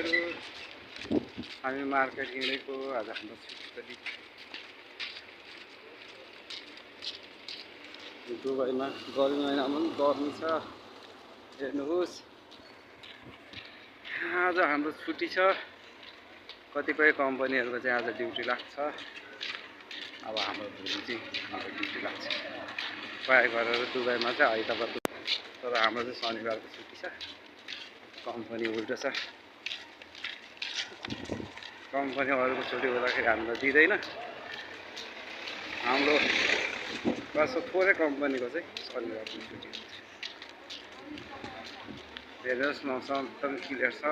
साथीहरू, हामी मार्केट हिँडेको आज हाम्रो छुट्टी दुबईमा गर्मी महिनामा पनि गर्मी छ। हेर्नुहोस् आज हाम्रो छुट्टी छ। कतिपय कम्पनीहरूको चाहिँ आज ड्युटी लाग्छ। अब हाम्रो भोलि चाहिँ हाम्रो ड्युटी लाग्छ। प्राय गरेर दुबईमा चाहिँ आइतबार, तर हाम्रो चाहिँ शनिबारको छुट्टी छ। कम्पनी उल्टो छ, कम्पनीहरूको छुट्टी हुँदाखेरि हामीलाई दिँदैन। हाम्रो बस थोरै कम्पनीको चाहिँ शनिबारको छुट्टी हुन्छ। हेर्नुहोस् मौसम एकदम क्लियर छ।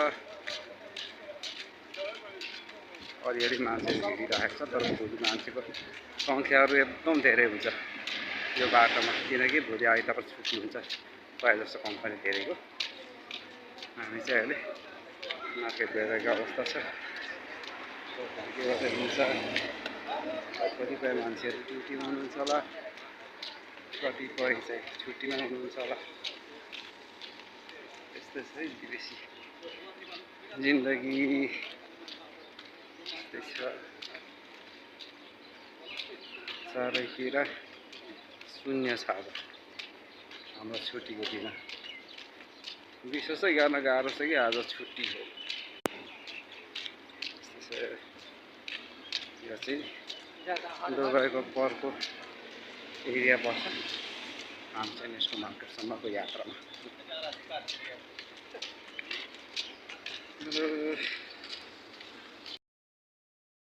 अलिअलि मान्छेहरू हिँडिरहेको छ, तर भोलि मान्छेको सङ्ख्याहरू एकदम धेरै हुन्छ यो बाटोमा, किनकि भोलि आइतबार छुट्टी हुन्छ प्रायः जस्तो कम्पनी धेरैको। हामी चाहिँ अहिले मार्केट गइरहेको अवस्था छ। के गर्दै हुन्छ, कतिपय मान्छेहरू ड्युटीमा हुनुहुन्छ होला, कतिपय चाहिँ छुट्टीमा हुनुहुन्छ होला। यस्तै छ है विदेशी जिन्दगी, त्यस्तै छ। चारैतिर शून्य छ आज हाम्रो छुट्टीको दिन। विश्वासै गर्न गाह्रो छ कि आज छुट्टी हो। यो चाहिँ दुबईको पर्को एरिया पर्छ। हामी चाहिँ नेसनल मार्केटसम्मको यात्रामा